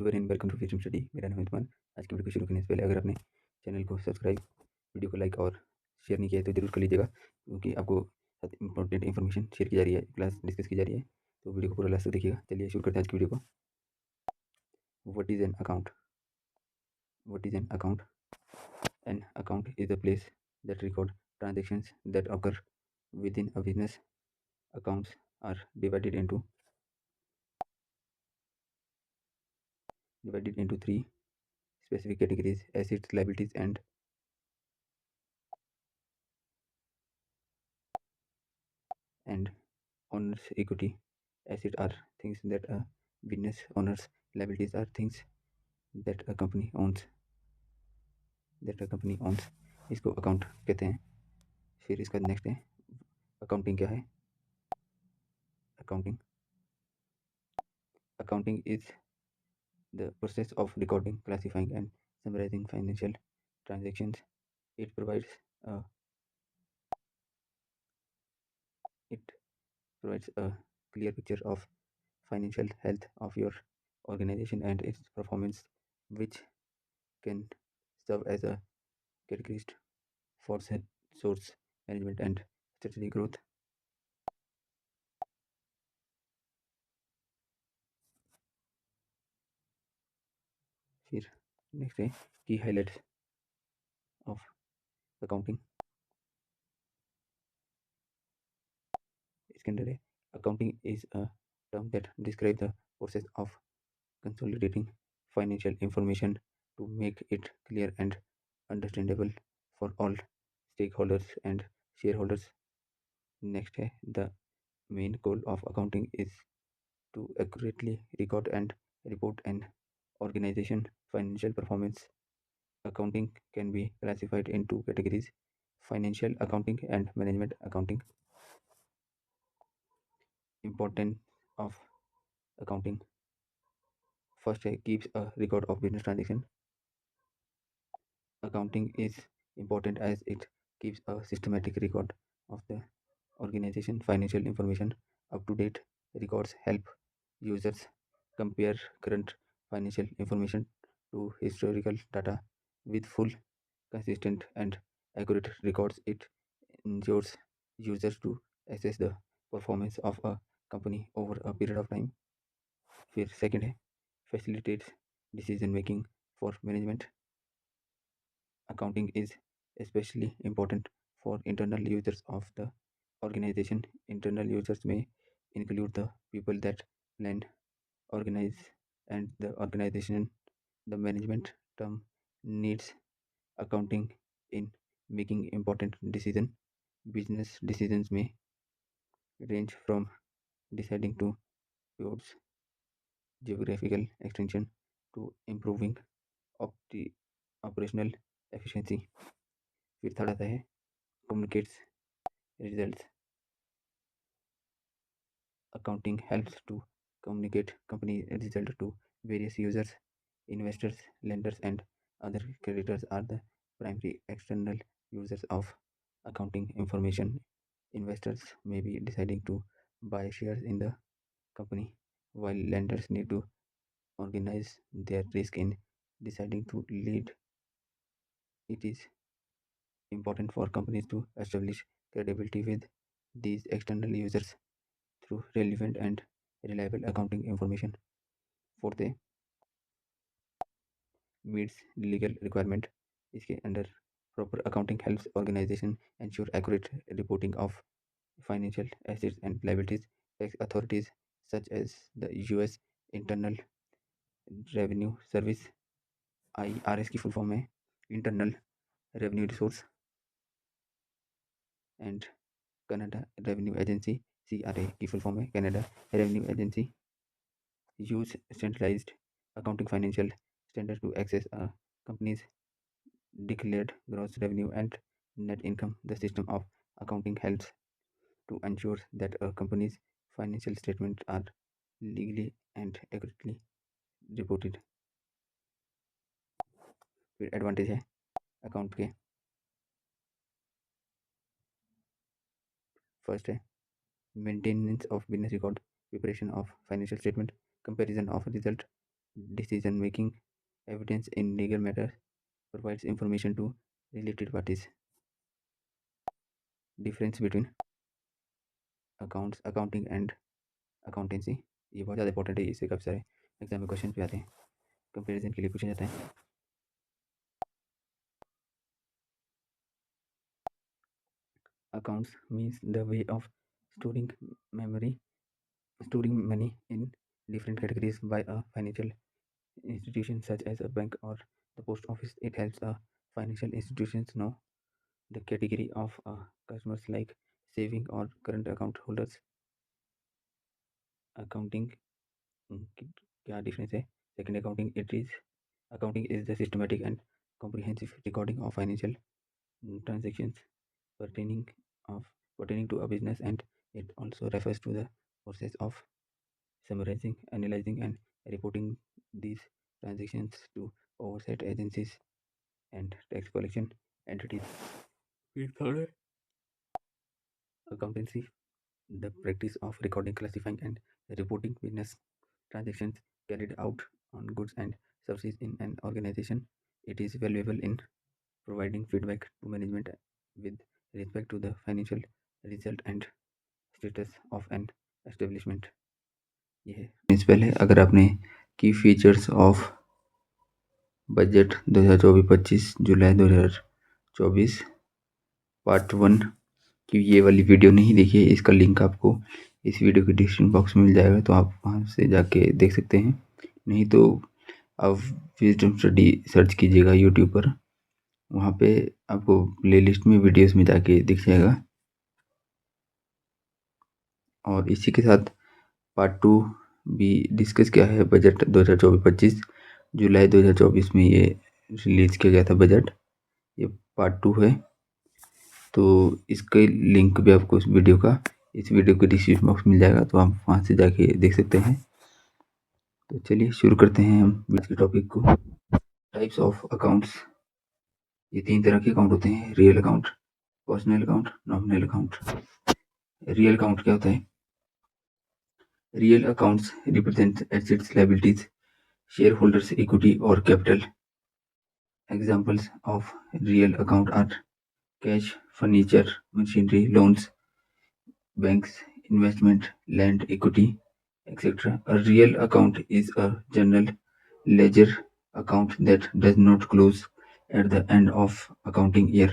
Very welcome to film study. मेरा नाम है तुमान। आज की वीडियो को शुरू करने से पहले अगर आपने चैनल को सब्सक्राइब, वीडियो को लाइक और शेयर नहीं किया है तो जरूर कर लीजिएगा, क्योंकि आपको इंपॉर्टेंट इन्फॉर्मेशन शेयर की जा रही है, क्लास डिस्कस की जा रही है। तो वीडियो को पूरा लास्ट तक देखिएगा। चलिए शुरू करते हैं आज की वीडियो को। What is an account? What is an account? An account is a place that record transactions that occur within a business. Accounts are divided into three specific categories: assets, liabilities, and owner's equity. Assets are things that a business owns. Liabilities are things that a company owns. इसको account कहते हैं। फिर इसका next है accounting. क्या है accounting? Accounting is the process of recording, classifying and summarising financial transactions. It provides a it provides a clear picture of financial health of your organization and its performance, which can serve as a catalyst for source management and strategic growth. फिर next है की highlights of accounting. इसके अंदर है accounting is a term that describe the process of consolidating financial information to make it clear and understandable for all stakeholders and shareholders. Next है the main goal of accounting is to accurately record and report an organization financial performance. Accounting can be classified into categories: financial accounting and management accounting. Importance of accounting. First keeps a record of business transaction. Accounting is important as it keeps a systematic record of the organization financial information. Up to date records help users compare current financial information to historical data. With full, consistent, and accurate records, it ensures users to assess the performance of a company over a period of time. फिर second है facilitates decision making for management. Accounting is especially important for internal users of the organization. Internal users may include the people that plan, organize, and the organization. The management term needs accounting in making important decisions. Business decisions may range from deciding to towards geographical extension to improving opti- operational efficiency. फिर third आता है communicates results. Accounting helps to communicate company result to various users. Investors, lenders, and other creditors are the primary external users of accounting information. Investors may be deciding to buy shares in the company, while lenders need to organize their risk in deciding to lead. It is important for companies to establish credibility with these external users through relevant and reliable accounting information. Fourth है meets legal requirement. इसके under proper accounting helps organisation ensure accurate reporting of financial assets and liabilities. Tax authorities such as the US Internal Revenue Service, IRS की full form है internal revenue resource, and Canada revenue agency, CRA की full form है Canada revenue agency, use standardized accounting financial standards to access a company's declared gross revenue and net income. The system of accounting helps to ensure that a company's financial statements are legally and accurately reported. फिर advantage है account के। First है maintenance of business record, preparation of financial statement, comparison of result, decision making, evidence in legal matters, provides information to related parties. Difference between accounting and accountancy, ये बहुत ज़्यादा important है, इससे काफ़ी सारे एग्जाम में क्वेश्चन भी आते हैं, कंपेरिजन के लिए पूछा जाता है। Accounts means the way of storing memory storing money in different categories by a financial institution such as a bank or the post office. It helps a financial institutions know the category of customers like saving or current account holders. Accounting क्या difference है? Second accounting is the systematic and comprehensive recording of financial transactions pertaining of pertaining to a business, and it also refers to the process of summarizing, analyzing, and reporting these transactions to oversight agencies and tax collection entities. Third, accountancy, the practice of recording, classifying, and reporting business transactions carried out on goods and services in an organization. It is valuable in providing feedback to management with respect to the financial result and status of an establishment. ये है principal है। अगर आपने की features of budget 2024-25 July 2024 part 1 की ये वाली video नहीं देखी है, इसका लिंक आपको इस वीडियो के डिस्क्रिप्शन बॉक्स में मिल जाएगा, तो आप वहाँ से जाके देख सकते हैं। नहीं तो आप विजडम स्टडी सर्च कीजिएगा यूट्यूब पर, वहाँ पे आपको प्लेलिस्ट में वीडियोस में जाके दिख जाएगा। और इसी के साथ पार्ट 2 भी डिस्कस किया है। बजट 2024-25 जुलाई 2024 में ये रिलीज़ किया गया था बजट, ये पार्ट 2 है। तो इसका लिंक भी आपको इस वीडियो के डिस्क्रिप्शन बॉक्स में मिल जाएगा, तो आप वहाँ से जाके देख सकते हैं। तो चलिए शुरू करते हैं हम आज के टॉपिक को। टाइप्स ऑफ अकाउंट्स, ये 3 तरह के अकाउंट होते हैं: real account, personal account, nominal account. Real account क्या होता है? Real accounts represent assets, liabilities, share holders equity और capital. Examples of real account are cash, furniture, machinery, loans, banks, investment, land, equity, etc. A real account is a general ledger account that does not close at the end of accounting year.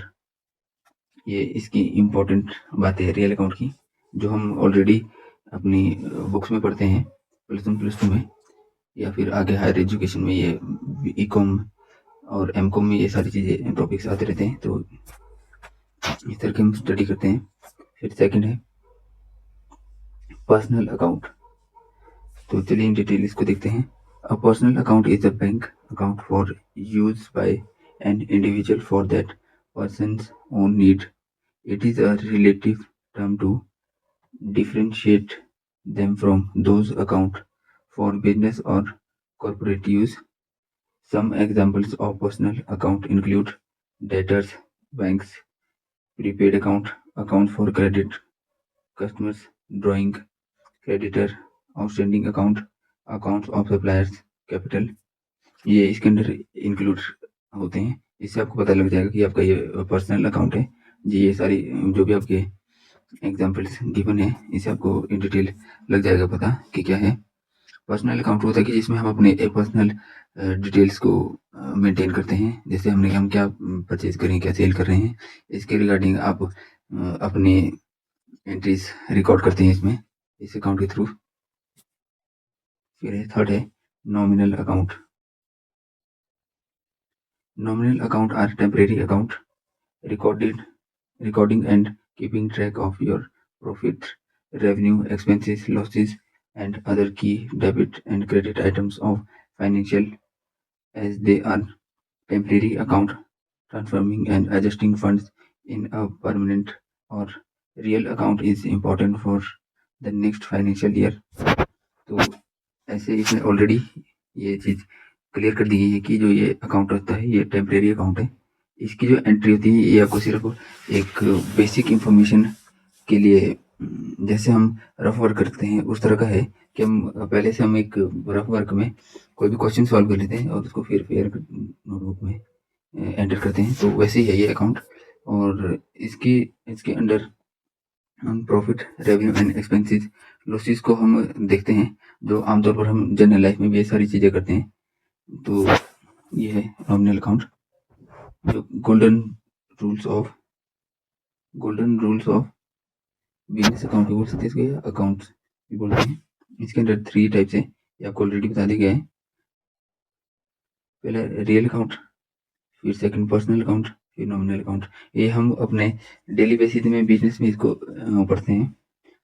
ये इसकी important बात है real account की, जो हम already अपनी books में पढ़ते हैं +1 +2 में, या फिर आगे हायर एजुकेशन में ये ई.कॉम और एम.कॉम में ये सारी चीज़ें टॉपिक्स आते रहते हैं, तो इस तरह के हम स्टडी करते हैं। फिर सेकंड है पर्सनल अकाउंट। तो चलिए इन डिटेल इसको देखते हैं। A personal account is a bank account for use by an individual for that person's own need. It is a relative term to differentiate them from those account for business or corporate use. Some examples of personal account include debtors, banks, prepaid account for credit customers, drawing, creditor, outstanding accounts of suppliers, capital. ये इसके अंदर include होते हैं। इससे आपको पता लग जाएगा कि आपका ये पर्सनल अकाउंट है जी। ये सारी जो भी आपके एग्जांपल्स गिवन है, इससे आपको इन डिटेल लग जाएगा पता कि क्या है। पर्सनल अकाउंट होता है कि जिसमें हम अपने पर्सनल डिटेल्स को मेंटेन करते हैं, जैसे हम क्या परचेज कर रहे हैं, क्या सेल कर रहे हैं, इसके रिगार्डिंग आप अपने एंट्रीज रिकॉर्ड करते हैं इसमें, इस अकाउंट के थ्रू। फिर थर्ड है nominal account. Nominal account are temporary account recording and keeping track of your profit, revenue, expenses, losses, and other key debit and credit items of financial, as they are temporary account, transforming and adjusting funds in a permanent or real account is important for the next financial year. तो ऐसे इसमें already ये चीज़ clear कर दी गई है कि जो ये अकाउंट होता है ये टेम्परेरी अकाउंट है। इसकी जो एंट्री होती है ये आपको सिर्फ एक बेसिक इंफॉर्मेशन के लिए जैसे हम रफ वर्क करते हैं उस तरह का है कि हम पहले से हम एक रफ वर्क में कोई भी क्वेश्चन सॉल्व कर लेते हैं और उसको फिर नोटबुक में एंटर करते हैं, तो वैसे ही है ये अकाउंट। और इसकी इसके अंडर हम profit, revenue and expenses, losses को हम देखते हैं, जो आमतौर पर हम जनरल लाइफ में भी ये सारी चीज़ें करते हैं। तो ये है नॉमिनल अकाउंट। जो golden rules of business account भी बोल सकते हैं इसको, या अकाउंट्स भी बोलते हैं। इसके अंदर 3 टाइप्स है, ये आपको ऑलरेडी बता दिया गया है। पहला रियल अकाउंट, फिर सेकंड पर्सनल अकाउंट, फिर नॉमिनल अकाउंट। ये हम अपने डेली बेसिस में बिजनेस में इसको पढ़ते हैं।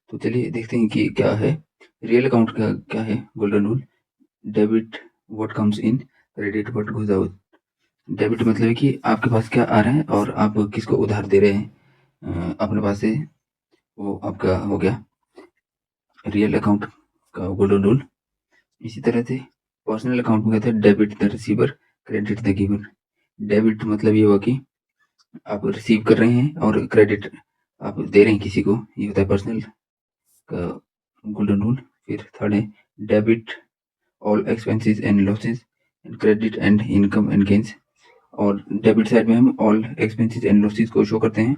तो चलिए देखते हैं कि क्या है रियल अकाउंट का। क्या है golden rule? Debit what comes in, credit what goes out. Debit मतलब है कि आपके पास क्या आ रहा है और आप किसको उधार दे रहे हैं अपने पास से, वो आपका हो गया रियल अकाउंट का गोल्डन रूल। इसी तरह से पर्सनल अकाउंट में कहते हैं debit the receiver, credit the giver. Debit मतलब ये हुआ कि आप रिसीव कर रहे हैं और क्रेडिट आप दे रहे हैं किसी को, ये होता है पर्सनल का गोल्डन रूल। फिर थर्ड है debit all expenses and losses and credit and income and gains. और डेबिट साइड में हम ऑल एक्सपेंसेस एंड लॉसेस को शो करते हैं,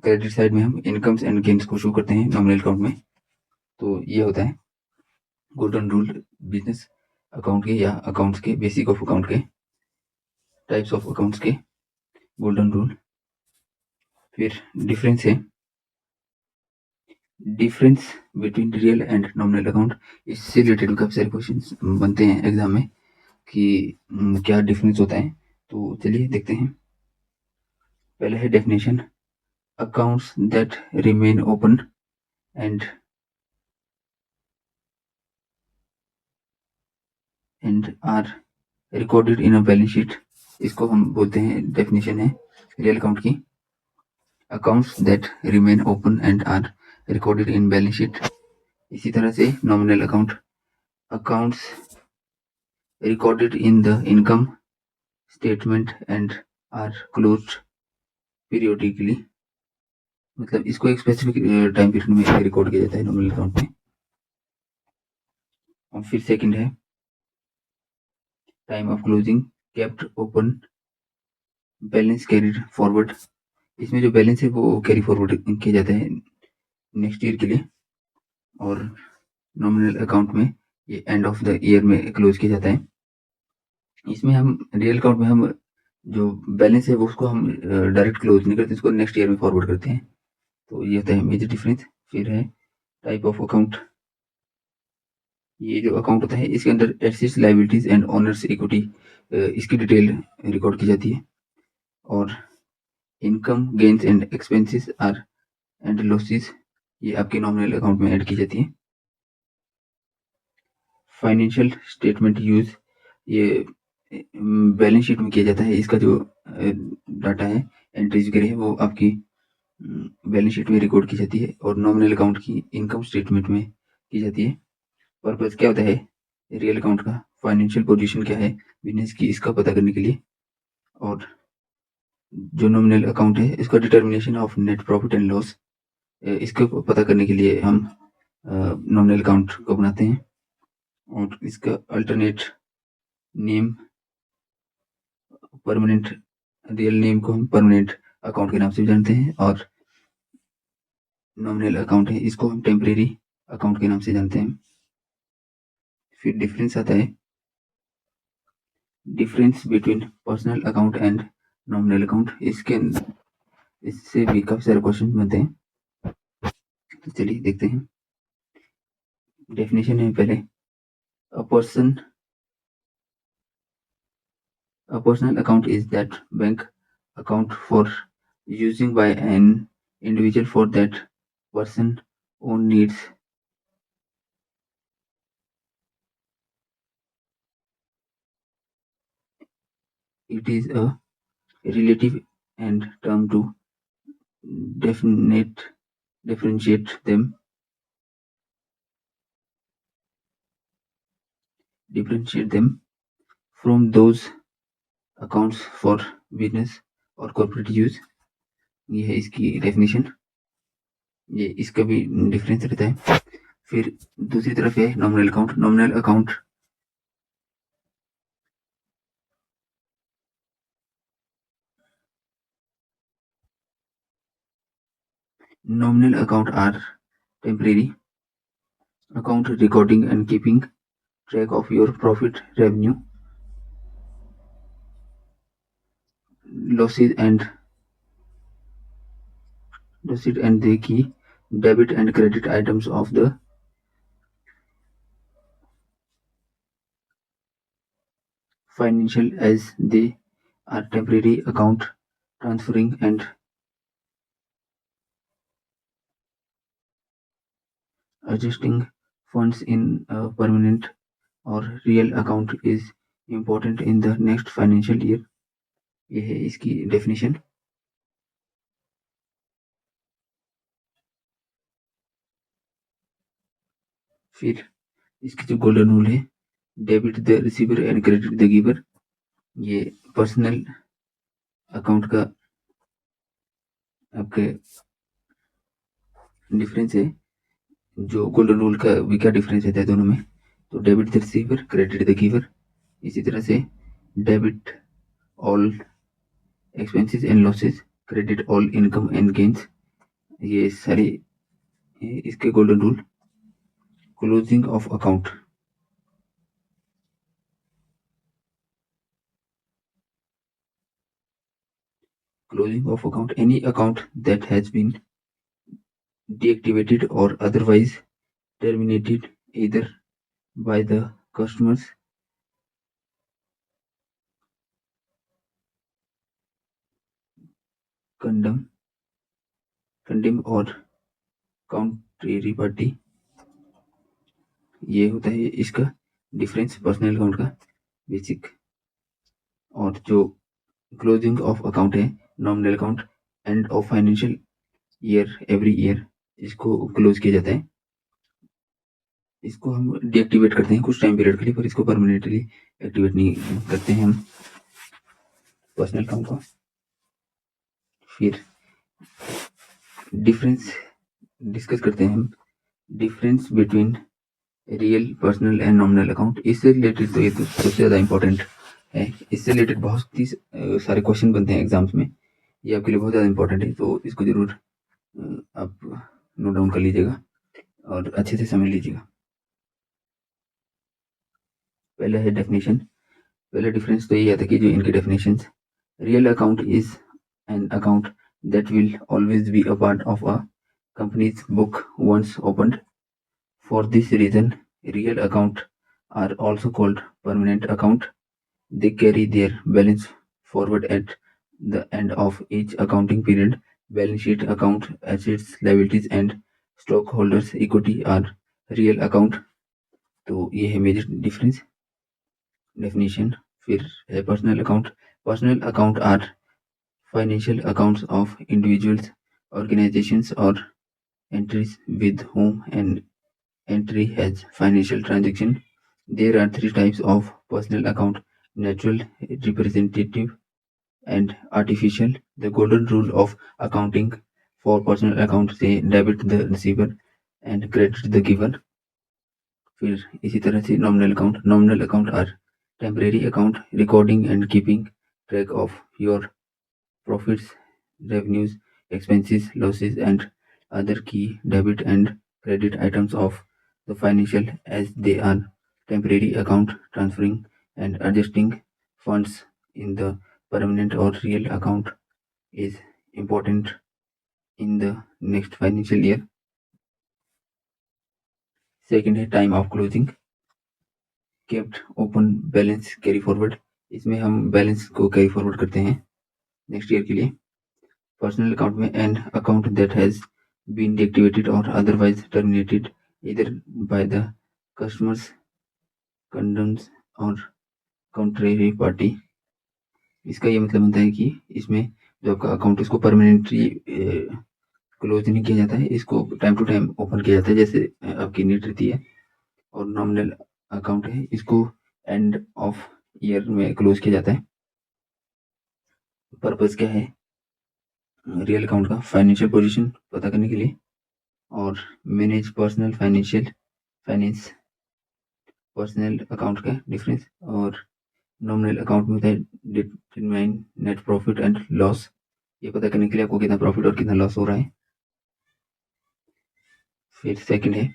क्रेडिट साइड में हम इनकम्स एंड गेन्स को शो करते हैं नॉमिनल अकाउंट में। तो ये होता है गोल्डन रूल बिजनेस अकाउंट के, या अकाउंट्स के, बेसिक ऑफ अकाउंट के, टाइप्स ऑफ अकाउंट्स के गोल्डन रूल। फिर difference between real and nominal account. इससे रिलेटेड काफ़ी सारे क्वेश्चन बनते हैं एग्जाम में कि क्या डिफरेंस होता है। तो चलिए देखते हैं। पहले है definition, accounts that remain open and are recorded in a balance sheet. इसको हम बोलते हैं, डेफिनेशन है रियल अकाउंट की, accounts that remain open and are recorded in balance sheet. इसी तरह से nominal account, accounts recorded in the income statement and are closed periodically. मतलब इसको एक स्पेसिफिक टाइम पीरियड में रिकॉर्ड किया जाता है नॉमिनल अकाउंट में। और फिर सेकंड है time of closing, kept open, balance carried forward. इसमें जो बैलेंस है वो कैरी फॉरवर्ड किया जाता है नेक्स्ट ईयर के लिए। और नॉमिनल अकाउंट में ये एंड ऑफ द ईयर में क्लोज किया जाता है। इसमें हम रियल अकाउंट में हम जो बैलेंस है वो उसको हम डायरेक्ट क्लोज नहीं करते, इसको नेक्स्ट ईयर में फॉरवर्ड करते हैं। तो ये होता है मेजर डिफरेंस। फिर है टाइप ऑफ अकाउंट। ये जो अकाउंट होता है इसके अंदर assets, liabilities and owners equity, इसकी डिटेल रिकॉर्ड की जाती है। और income, gains and expenses are and losses, ये आपके नॉमिनल अकाउंट में ऐड की जाती है। फाइनेंशियल स्टेटमेंट यूज, ये बैलेंस शीट में किया जाता है। इसका जो डाटा है, एंट्रीज वगैरह है, वो आपकी बैलेंस शीट में रिकॉर्ड की जाती है और नॉमिनल अकाउंट की इनकम स्टेटमेंट में की जाती है। पर्पज क्या होता है रियल अकाउंट का? फाइनेंशियल पोजीशन क्या है बिजनेस की, इसका पता करने के लिए। और जो नॉमिनल अकाउंट है इसका determination of net profit and loss, इसको पता करने के लिए हम नॉमिनल अकाउंट को बनाते हैं। और इसका alternate name, permanent, real name को हम परमानेंट अकाउंट के नाम से भी जानते हैं, और नॉमिनल अकाउंट है इसको हम टेम्परेरी अकाउंट के नाम से जानते हैं। फिर डिफरेंस आता है, difference between personal account and nominal account. इससे भी काफी सारे क्वेश्चन बनते हैं। तो चलिए देखते हैं। डेफिनेशन है पहले, अ personal account is that bank account for using by an individual for that person own needs. It is a relative and term to definite differentiate them from those accounts for business or corporate use। ये है इसकी definition. ये इसका भी difference रहता है। फिर दूसरी तरफ है nominal account. Nominal account are temporary account recording and keeping track of your profit, revenue, losses and the key debit and credit items of the financial as they are temporary account transferring and adjusting funds in a permanent और real account is important in the next financial year. ये है इसकी definition. फिर इसकी जो golden rule है, debit the receiver and credit the giver. ये personal account का आपके डिफरेंस है। जो गोल्डन रूल का भी क्या डिफरेंस रहता है दोनों में, तो debit the receiver, credit the giver. इसी तरह से debit all expenses and losses, credit all income and gains. ये सारे इसके golden rule. Closing of account, closing of account, any account that has been deactivated or otherwise terminated either by the customers condemn or contrary party। ये होता है इसका difference personal account का basic. और जो क्लोजिंग ऑफ अकाउंट है, nominal account end of financial year every year इसको close किया जाता है। इसको हम डीएक्टिवेट करते हैं कुछ टाइम पीरियड के लिए, पर इसको परमानेंटली एक्टिवेट नहीं करते हैं हम पर्सनल अकाउंट को। फिर डिफरेंस डिस्कस करते हैं हम, difference between real, personal and nominal account. इससे रिलेटेड तो ये तो सबसे ज़्यादा इंपॉर्टेंट है। इससे रिलेटेड बहुत ही सारे क्वेश्चन बनते हैं एग्जाम्स में। ये आपके लिए बहुत ज़्यादा इंपॉर्टेंट है, तो इसको ज़रूर आप नोट डाउन कर लीजिएगा और अच्छे से समझ लीजिएगा। पहला है डेफिनेशन। पहला डिफरेंस तो ये आता है कि जो इनकी definitions, real account is an account that will always be a part of a company's book once opened. For this reason real account are also called permanent account. They carry their balance forward at the end of each accounting period. Balance sheet account, assets, liabilities and stockholders equity are real account। तो ये है major difference definition. फिर है personal account. Personal account are financial accounts of individuals, organisations और entities with whom an entry has financial transaction। There are three types of personal account: natural, representative, and artificial। The golden rule of accounting for personal account say debit the receiver and credit the giver। फिर इसी तरह से nominal account are temporary account recording and keeping track of your profits, revenues, expenses, losses, and other key debit and credit items of the financial as they are temporary account transferring and adjusting funds in the permanent or real account is important in the next financial year। Second है time of closing, kept open balance carry forward. इसमें हम balance को carry forward करते हैं next year के लिए। Personal account में an account that has been deactivated or otherwise terminated either by the customers condemns or contrary party। इसका ये मतलब बनता है कि इसमें जो आपका अकाउंट इसको परमानेंटली क्लोज नहीं किया जाता है, इसको टाइम टू टाइम ओपन किया जाता है जैसे आपकी नीड रहती है। और नॉमिनल अकाउंट है, इसको एंड ऑफ ईयर में क्लोज किया जाता है। पर्पस क्या है रियल अकाउंट का? फाइनेंशियल पोजीशन पता करने के लिए, और मैनेज फाइनेंस पर्सनल अकाउंट का डिफरेंस। और नॉमिनल अकाउंट में होता है determine net profit and loss, ये पता करने के लिए आपको कितना प्रॉफिट और कितना लॉस हो रहा है। फिर सेकंड है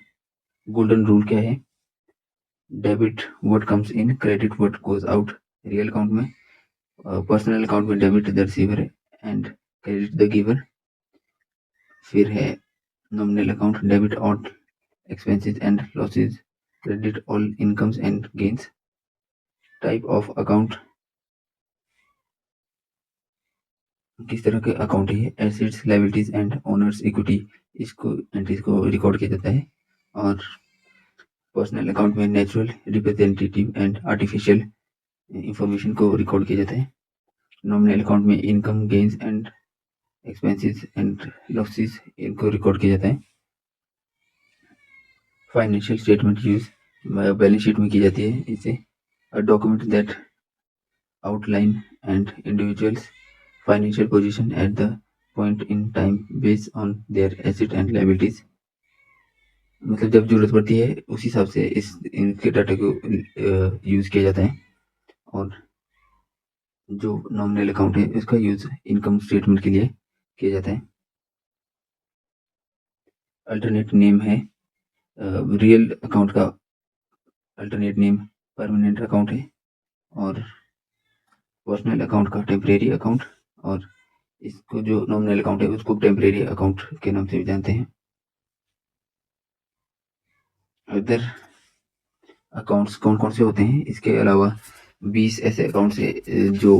गोल्डन रूल, क्या है, debit what comes in, credit what goes out. Real account में पर्सनल अकाउंट में debit the receiver and credit the giver. फिर है nominal account, debit all expenses and losses, credit all incomes and gains। Type of account, किस तरह के account है, assets liabilities and owners equity, इसको entries को record किया जाता है। और पर्सनल अकाउंट में natural representative and artificial information को रिकॉर्ड किया जाता है। नॉमिनल अकाउंट में income gains and expenses and losses इनको रिकॉर्ड किया जाता है। Financial statement use balance sheet में की जाती है इसे, a document that outline and individuals financial position at the point in time based on their asset and liabilities। मतलब जब जरूरत पड़ती है उस हिसाब से इनके डाटा को यूज किया जाता है। और जो नॉमिनल अकाउंट है उसका यूज इनकम स्टेटमेंट के लिए किया जाता है। अल्टरनेट नेम है, रियल अकाउंट का अल्टरनेट नेम परमानेंट अकाउंट है, और पर्सनल अकाउंट का टेम्परेरी अकाउंट, और इसको जो नॉमिनल अकाउंट है उसको टेम्परेरी अकाउंट के नाम से भी जानते हैं। अदर अकाउंट्स कौन कौन से होते हैं, इसके अलावा 20 ऐसे अकाउंट्स है जो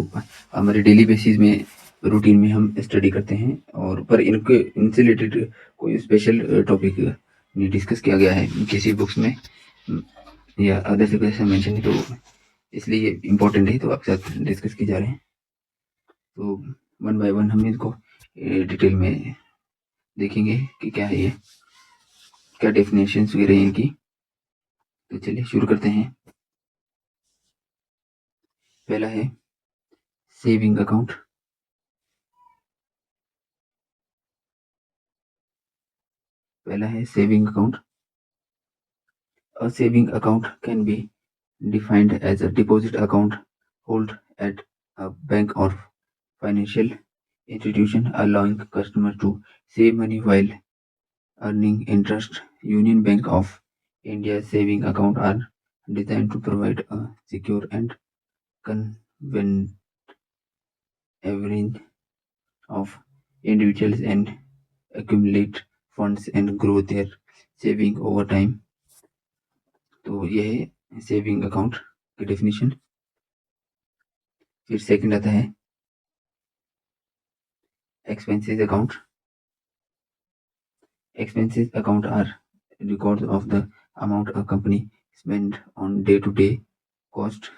हमारे डेली बेसिस में रूटीन में हम स्टडी करते हैं, और पर इनके इनसे रिलेटेड कोई स्पेशल टॉपिक नहीं डिस्कस किया गया है किसी बुक्स में या अदर से कैसे मेंशन है, तो इसलिए ये इम्पोर्टेंट है तो आपके साथ डिस्कस की जा रहे हैं। तो वन बाय वन हम इसको डिटेल में देखेंगे कि क्या है ये, क्या डेफिनेशंस वगैरह है इनकी। तो चलिए शुरू करते हैं। पहला है सेविंग अकाउंट। पहला है saving account. A saving account can be defined as a deposit account held at a bank or financial institution, allowing customers to save money while earning interest। Union Bank of India's saving account are designed to provide a secure and convenient avenue of individuals and accumulate funds and grow their saving over time। तो ये है saving account की definition. फिर second आता है expenses account। Expenses account are records of the amount a company spend on day-to-day cost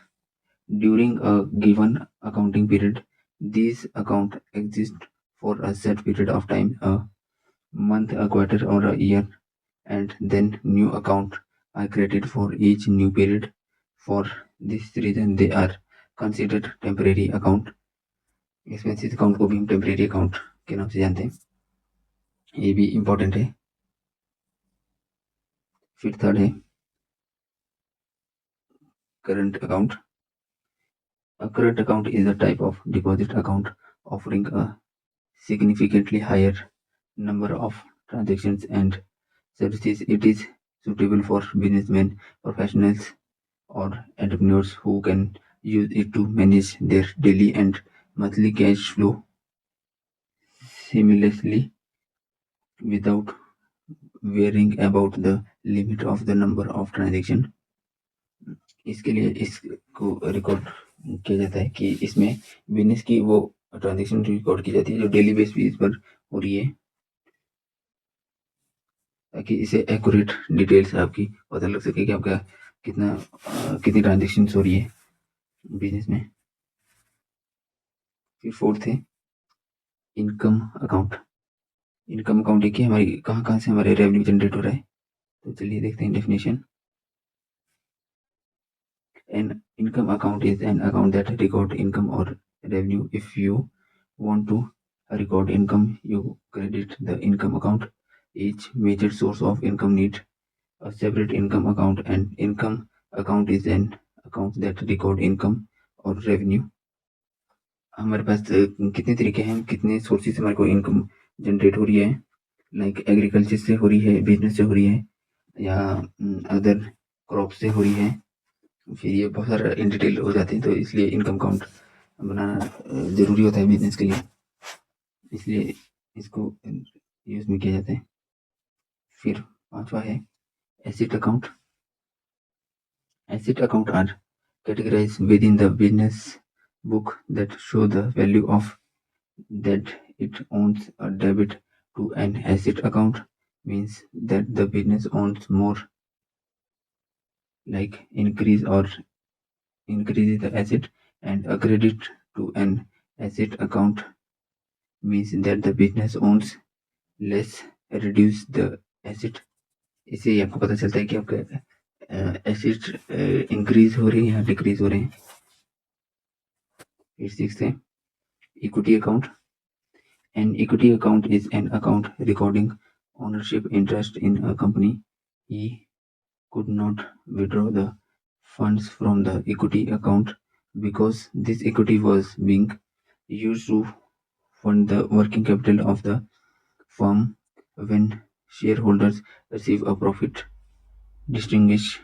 during a given accounting period। These account exist for a set period of time, a month, a quarter, or a year, and then new account are created for each new period। For this reason they are considered temporary account। Expenses account को भी हम temporary account के नाम से जानते हैं, ये भी इम्पोर्टेंट है। फिर थर्ड है current account. A current account is a type of deposit account offering a significantly higher number of transactions and services। It is suitable for businessmen, professionals, or entrepreneurs who can use it to manage their daily and monthly cash flow seamlessly without worrying about the limit of the number of transactions। इसके लिए इसको record किया जाता है कि इसमें business की वो ट्रांजेक्शन रिकॉर्ड की जाती है जो डेली बेसिस पर हो रही है, ताकि इसे एक्यूरेट डिटेल्स आपकी पता लग सके कि आपका कितनी ट्रांजेक्शन हो रही है बिजनेस में। फिर फोर्थ है इनकम अकाउंट। इनकम अकाउंट देखिए हमारी कहाँ कहाँ से हमारे रेवेन्यू जनरेट हो रहा है, तो चलिए देखते हैं definition. An income account is an account that record income or revenue। If you want to record income, you credit the income account। Each major source of income needs a separate income account, and income account is an account that record income और revenue. हमारे पास कितने तरीके हैं, कितने sources से हमारे को income generate हो रही है, लाइक एग्रीकल्चर से हो रही है, बिजनेस से हो रही है, या अदर क्रॉप से हो रही है। फिर ये बहुत सारा इन डिटेल हो जाते हैं, तो इसलिए इनकम अकाउंट बनाना ज़रूरी होता है बिजनेस के लिए, इसलिए इसको यूज़ में किया जाता है। फिर पांचवा है asset account. Asset account are categorized within the business book that show the value of that it owns. A debit to an asset account means that the business owns more, like increases the asset, and a credit to an asset account means that the business owns less, reduce the asset. इससे ही आपको पता चलता है कि आपका asset increase हो रही है या डिक्रीज हो रहे हैं। फिर सिक्स है equity account. An equity account is an account recording ownership interest in a company. He could not withdraw the funds from the equity account because this equity was being used to fund the working capital of the firm. When shareholders receive a profit distinguish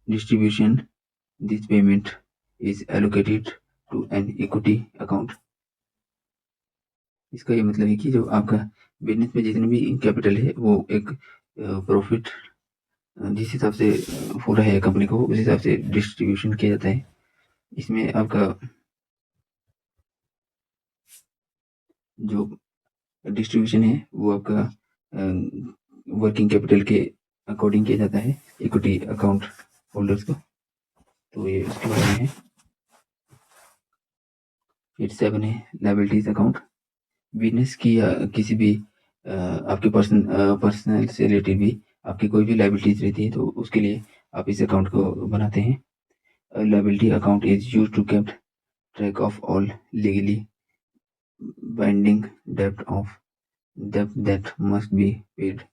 distribution, this payment is allocated to an equity account. इसका ये मतलब है कि जो आपका business में जितनी भी कैपिटल है वो एक प्रॉफिट जिस हिसाब से हो रहा है कंपनी को उस हिसाब से डिस्ट्रीब्यूशन किया जाता है। इसमें आपका जो डिस्ट्रीब्यूशन है वो आपका वर्किंग कैपिटल के अकॉर्डिंग किया जाता है इक्विटी अकाउंट होल्डर्स को, तो ये उसके बारे में है। फिर 7 है लायबिलिटीज अकाउंट। बिजनेस की या किसी भी आपके पर्सनल से रिलेटेड भी आपकी कोई भी लायबिलिटीज रहती है तो उसके लिए आप इस अकाउंट को बनाते हैं। Liability account is use to keep track of all legally binding debt that must be paid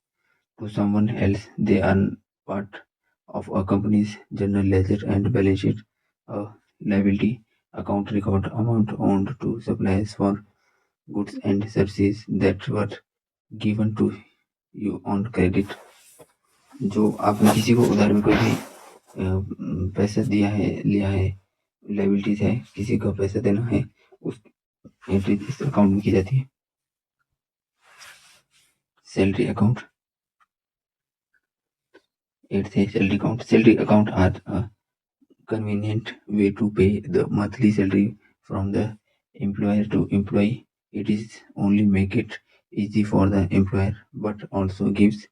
to someone else. They are part of a company's general ledger and balance sheet. A liability account record amount owed to suppliers for goods and services that were given to you on credit. जो आपने किसी को उधार में कोई भी पैसा दिया है, लिया है, लायबिलिटीज है, किसी को पैसा देना है, उस एंट्री इस अकाउंट में की जाती है। सैलरी अकाउंट 8 है salary account. Salary account are a convenient way to pay the monthly salary from the employer to employee. It is only make it easy for the employer but also gives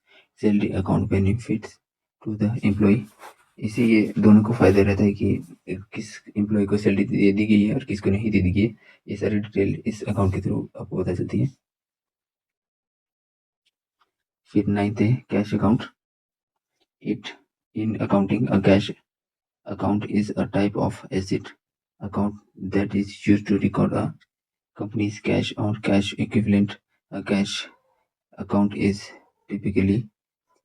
salary account benefits to the employee. इससे ये दोनों को फायदा रहता है कि किस employ को सैलरी दे दी गई है और किसको नहीं दे दी गई है, ये सारी डिटेल इस अकाउंट के थ्रू आपको पता चलती है। फिर 9th है cash account. It in accounting a cash account is a type of asset account that is used to record a company's cash or cash equivalent. A cash account is typically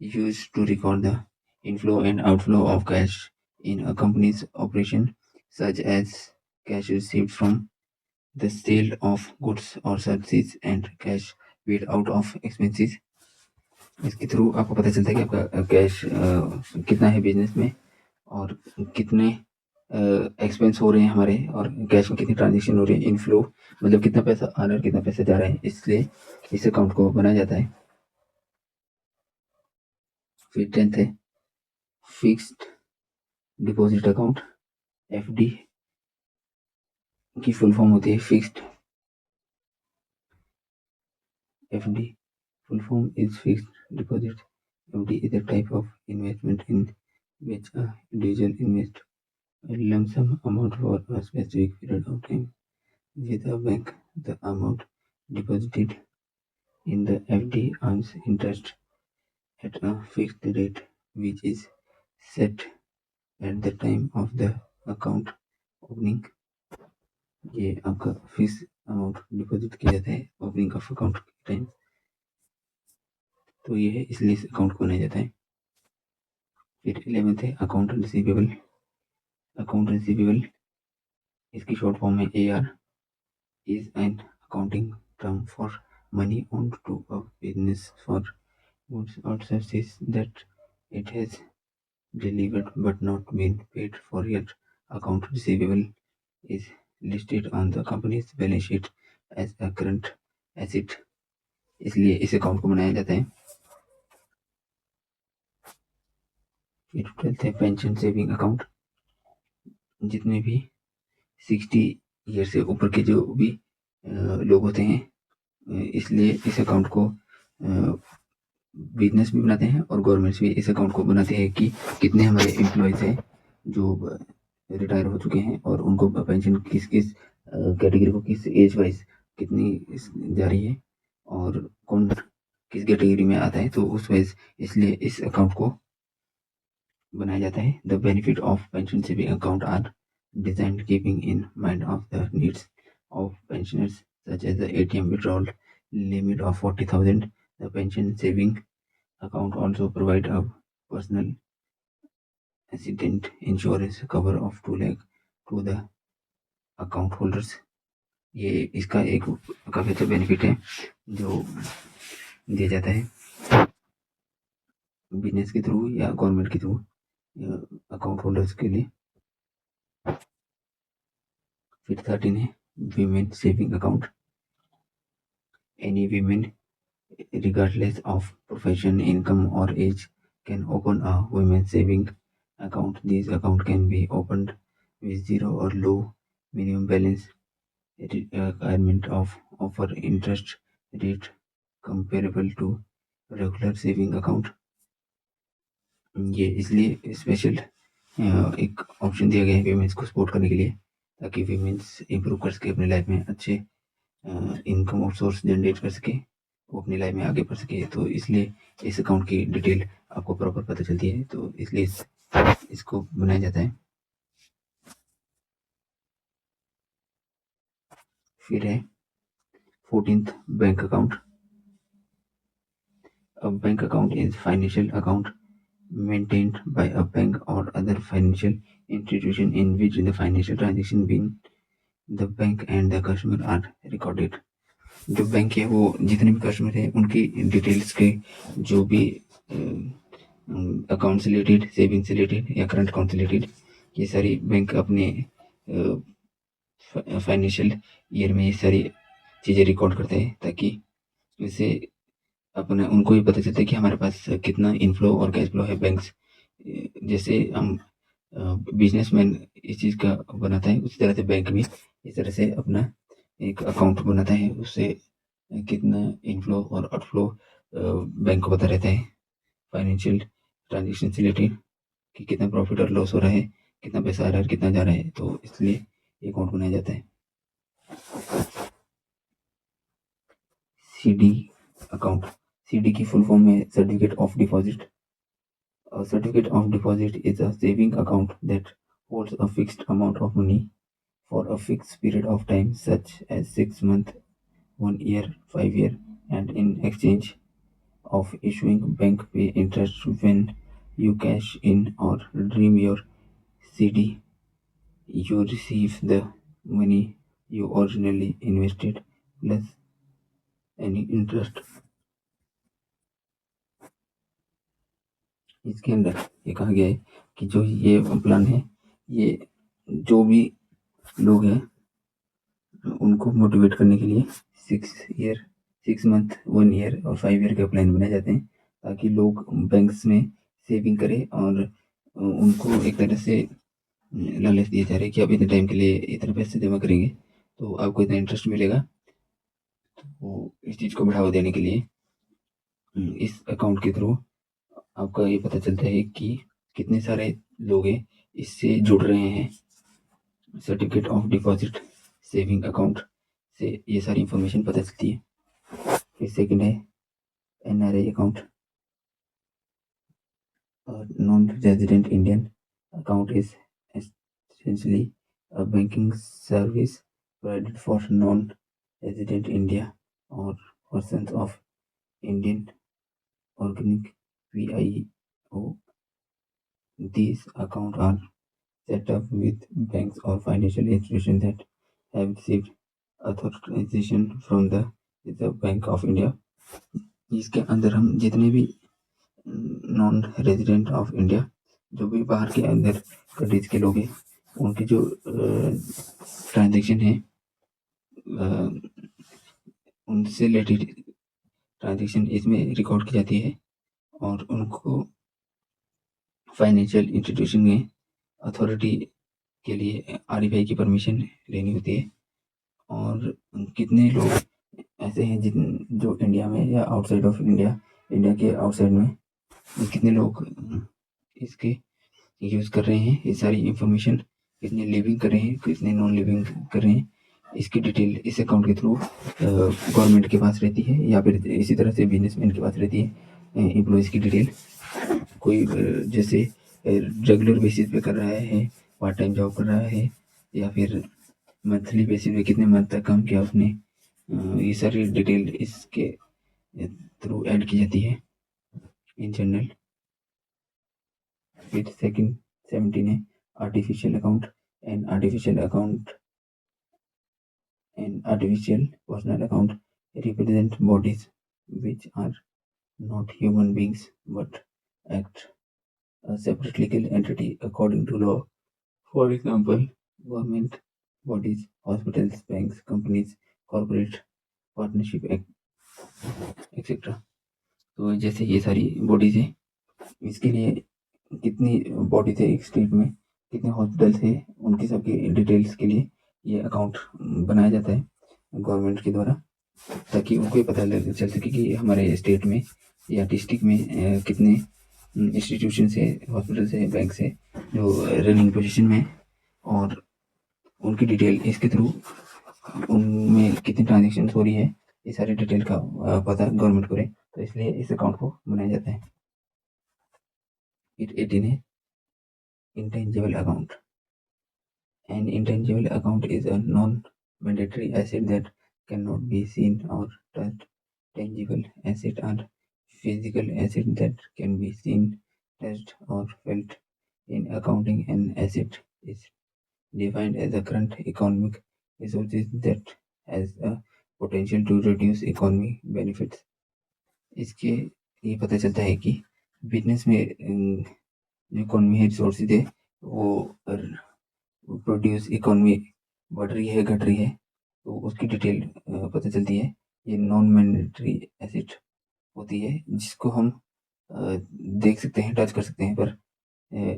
used to record the inflow and outflow of cash in a company's operation, such as cash received from the sale of goods or services and cash paid out of expenses. इसके through आपको पता चलता है कि आपका cash कितना है business में और कितने एक्सपेंस हो रहे हैं हमारे, और कैश में कितनी ट्रांजेक्शन हो रही है, इनफ्लो मतलब कितना पैसा आ रहा है और कितना पैसा जा रहा है, इसलिए इस अकाउंट को बनाया जाता है। फिर 10th है फिक्स्ड डिपॉजिट अकाउंट। एफडी की फुल फॉर्म होती है fixed. FD full form is fixed deposit. FD is a type of investment in which a individual invest a lump sum amount for a specific period of time with a bank. The amount deposited in the FD earns interest at a fixed rate which is set at the time of the account opening. ये आपका fix amount deposit किया जाता है opening of account के time. तो ये है, इसलिए इस अकाउंट को बनाया जाता है। फिर 11th है अकाउंट रिसीवेबल। अकाउंट रिसीवेबल इसकी शॉर्ट फॉर्म है AR, is an accounting term for money owed to a business for goods or services that it has delivered but not been paid for yet. Account receivable is listed on the company's balance sheet as a current asset, इसलिए इस account को बनाया जाता है। फिर 12th है pension saving account. जितने भी 60 ईयर से ऊपर के जो भी लोग होते हैं, इसलिए इस अकाउंट को बिजनेस भी बनाते हैं और गवर्नमेंट्स भी इस अकाउंट को बनाते हैं कि कितने हमारे एम्प्लॉयज़ हैं जो रिटायर हो चुके हैं और उनको पेंशन किस किस कैटेगरी को किस एज वाइज कितनी जा रही है और कौन किस कैटेगरी में आता है, तो उस वाइज इसलिए इस अकाउंट को बनाया जाता है। The benefit of pension saving account are designed keeping in mind of the needs of pensioners such as the ATM withdrawal limit of 40,000. The pension saving account also provide a personal accident insurance cover of 2 lakh to the account holders. ये इसका एक काफ़ी अच्छा benefit है जो दिया जाता है बिजनेस के थ्रू या गवर्नमेंट के थ्रू अकाउंट होल्डर्स के लिए। फिर 13 है women saving account. Any women regardless of profession, income, or age, can open a women's saving account. This account can be opened with zero or low minimum balance, requirement of offer interest rate comparable to regular saving account. ये इसलिए special एक option दिया गया है women's को support करने के लिए, ताकि वीमेंस इम्प्रूव कर सके अपनी लाइफ में, अच्छे इनकम और सोर्स जनरेट कर सके, वो अपनी लाइफ में आगे बढ़ सके। तो इसलिए इस अकाउंट की डिटेल आपको प्रॉपर पता चलती है, तो इसलिए इसको बनाया जाता है। फिर है 14th bank account. A bank account is financial account maintained by a bank or other financial institution in which the financial transaction between the bank and the customer are recorded. जो बैंक है वो जितने भी customer है उनकी details के जो भी अकाउंट से रिलेटेड, सेविंग से रिलेटेड या करंट अकाउंट से रिलेटेड, ये सारी बैंक अपने फाइनेंशियल ईयर में ये सारी चीज़ें रिकॉर्ड करते हैं, ताकि इससे अपना उनको भी पता चलता है कि हमारे पास कितना इनफ्लो और कैश फ्लो है बैंक्स। जैसे हम बिजनेसमैन इस चीज़ का बनाता है, उसी तरह से बैंक भी इस तरह से अपना एक अकाउंट बनाता है, उससे कितना इनफ्लो और आउटफ्लो बैंक को पता रहता है फाइनेंशियल ट्रांजेक्शन से रिलेटेड, कि कितना प्रॉफिट और लॉस हो रहा है, कितना पैसा आ रहा है, कितना जा रहा है, तो इसलिए ये अकाउंट बनाया जाता है। CD account. CD की फुल फॉर्म है certificate of deposit. A certificate of deposit is a saving account that holds a fixed amount of money for a fixed period of time, such as 6 months, 1 year, 5 years, and in exchange of issuing bank pay interest when you cash in or redeem your CD, you receive the money you originally invested plus any interest. इसके अंदर ये कहा गया है कि जो ये plan है, ये जो भी लोग हैं उनको मोटिवेट करने के लिए 6 मंथ, 1 ईयर और 5 ईयर के प्लान बनाए जाते हैं, ताकि लोग बैंक्स में सेविंग करें और उनको एक तरह से लालच दिया जा रहा है कि आप इतने टाइम के लिए इतना पैसे जमा करेंगे तो आपको इतना इंटरेस्ट मिलेगा। तो इस चीज़ को बढ़ावा देने के लिए इस अकाउंट के थ्रू आपका ये पता चलता है कि कितने सारे लोग हैं इससे जुड़ रहे हैं। Certificate of deposit saving account से ये सारी इंफॉर्मेशन पता चलती है। फिर सेकंड है NRI account. Non resident Indian account is essentially a banking service provided for non-resident India or persons of Indian organic PIO. These accounts are set up with banks or financial institutions that have received authorization from the Reserve Bank of India. इसके अंदर हम जितने भी non resident of India, जो भी बाहर के अंदर कंट्रीज के लोग हैं, उनकी जो ट्रांजेक्शन है, उनसे रिलेटेड ट्रांजेक्शन इसमें रिकॉर्ड की जाती है और उनको फाइनेंशियल इंस्टीट्यूशन में अथॉरिटी के लिए RBI की परमिशन लेनी होती है। और कितने लोग ऐसे हैं जो इंडिया में या आउटसाइड ऑफ इंडिया, इंडिया के आउटसाइड में कितने लोग इसके यूज़ कर रहे हैं, ये सारी इंफॉर्मेशन, कितने लिविंग कर रहे हैं, कितने नॉन लिविंग कर रहे हैं, इसकी डिटेल इस अकाउंट के थ्रू गवर्नमेंट के पास रहती है या फिर इसी तरह से बिजनेसमैन के पास रहती है। एम्प्लॉयज़ की डिटेल, कोई जैसे रेगुलर बेसिस पे कर रहा है, पार्ट टाइम जॉब कर रहा है, या फिर मंथली बेसिस पे कितने मंथ तक काम किया उसने, ये सारी डिटेल इसके थ्रू ऐड की जाती है इन जनरल। फिर सेकंड 17 है artificial account. And artificial personal account represent bodies which are not human beings but act a separate legal entity according to law. For example, government bodies, hospitals, banks, companies, corporate partnership, etc. तो जैसे ये सारी bodies हैं, इसके लिए कितनी bodies है एक स्टेट में, कितने हॉस्पिटल्स है, उनकी सबकी डिटेल्स के लिए ये अकाउंट बनाया जाता है गवर्नमेंट के द्वारा, ताकि उनको ये पता चल सके कि हमारे स्टेट में या डिस्ट्रिक्ट में कितने इंस्टीट्यूशंस है, हॉस्पिटल्स है, बैंक्स है जो रनिंग पोजीशन में है, और उनकी डिटेल इसके थ्रू उनमें कितनी ट्रांजेक्शन हो रही है, ये सारी डिटेल का पता गवर्नमेंट को रहे, तो इसलिए इस अकाउंट को बनाया जाता है। फिर 18 है intangible account. An intangible account is a non-mandatory asset that cannot be seen or touched. Tangible assets are physical assets that can be seen, touched, or felt. In accounting, an asset is defined as a current economic resources that has a potential to reduce economic benefits. इसके ये पता चलता है कि business में जो economy है, resources है, वो प्रोड्यूस इकोनॉमी बढ़ रही है, घट रही है, तो उसकी डिटेल पता चलती है। ये नॉन मैंडेटरी एसेट होती है जिसको हम देख सकते हैं, टच कर सकते हैं, पर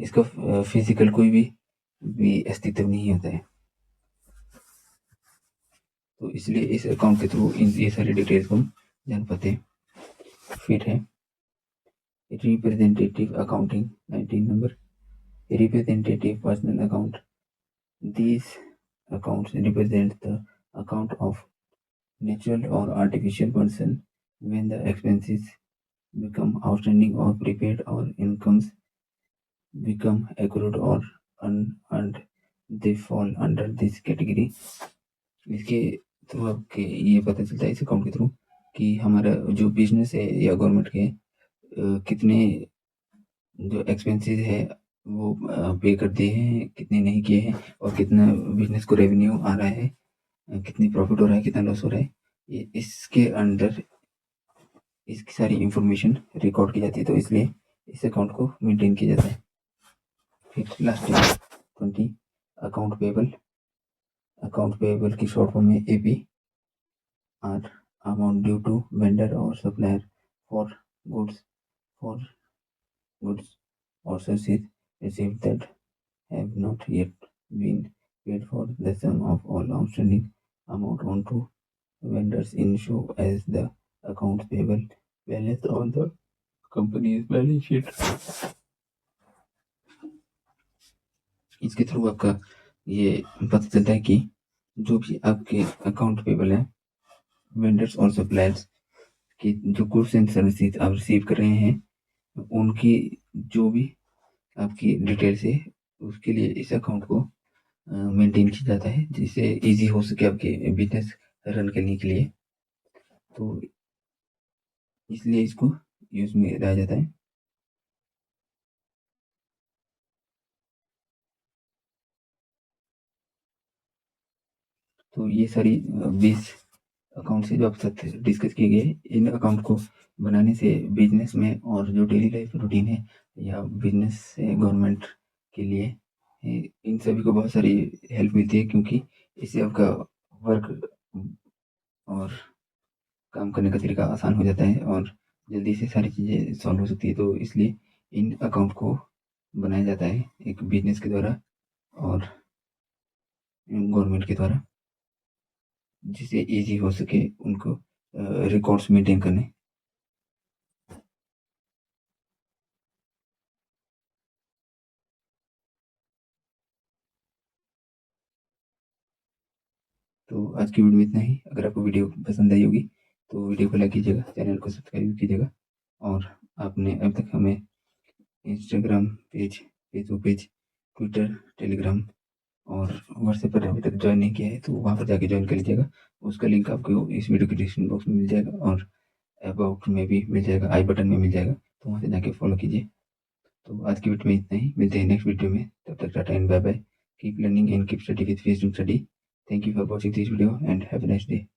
इसका फिजिकल कोई भी अस्तित्व नहीं होता है। तो इसलिए इस अकाउंट के थ्रू ये सारी डिटेल्स को हम जान पाते हैं। फिर है representative accounting, 19 number, representative personal account. These accounts represent the account of natural or artificial person when the expenses become outstanding or prepaid or incomes become accrued or unearned. They fall under this category. इसके through आपके ये पता चलता है इस account के through कि हमारा जो बिजनेस है या गवर्नमेंट के कितने जो एक्सपेंसेस है वो पे कर दिए हैं, कितने नहीं किए हैं, और कितना बिजनेस को रेवेन्यू आ रहा है, कितनी प्रॉफिट हो रहा है, कितना लॉस हो रहा है, ये इसके अंडर इसकी सारी इंफॉर्मेशन रिकॉर्ड की जाती है, तो इसलिए इस अकाउंट को मेंटेन किया जाता है। फिर last 20 account payable. Account payable की शॉर्ट फॉर्म में AP are amount due to vendor और supplier for goods or services received that have not yet been paid for. The sum of all outstanding amount on to vendors in show as the accounts payable balance on the company's balance sheet. इसके through आपका ये पता चलता है कि जो भी आपके अकाउंट पेबल है, वेंडर्स और सप्लायर्स की जो गुड्स एंड सर्विसेज आप रिसीव कर रहे हैं, उनकी जो भी आपकी डिटेल्स है, उसके लिए इस अकाउंट को मेंटेन किया जाता है, जिससे इजी हो सके आपके बिजनेस रन करने के लिए। तो इसलिए इसको यूज़ में लाया जाता है। तो ये सारी 20 अकाउंट से जो आप साथ डिस्कस किए गए, इन अकाउंट को बनाने से बिजनेस में और जो डेली लाइफ रूटीन है या बिजनेस से गवर्नमेंट के लिए, इन सभी को बहुत सारी हेल्प मिलती है, क्योंकि इससे आपका वर्क और काम करने का तरीका आसान हो जाता है और जल्दी से सारी चीज़ें सॉल्व हो सकती है। तो इसलिए इन अकाउंट को बनाया जाता है एक बिजनेस के द्वारा और गवर्नमेंट के द्वारा, जिससे ईज़ी हो सके उनको रिकॉर्ड्स मेंटेन करने। तो आज की वीडियो में इतना ही। अगर आपको वीडियो पसंद आई होगी तो वीडियो को लाइक कीजिएगा, चैनल को सब्सक्राइब कीजिएगा और आपने अब तक हमें Instagram page, Facebook page, Twitter, Telegram और व्हाट्सएप पर अभी तक ज्वाइन नहीं किया है तो वहाँ पर जाके ज्वाइन कर लीजिएगा। उसका लिंक आपको इस वीडियो के डिस्क्रिप्शन बॉक्स में मिल जाएगा और अबाउट में भी मिल जाएगा, आई बटन में मिल जाएगा, तो वहाँ से जाके फॉलो कीजिए। तो आज की वीडियो में इतना ही, मिलते हैं नेक्स्ट वीडियो में, तब तक tata and bye bye. Keep learning and keep study with wisdom study. Thank you for watching this video and have a nice day।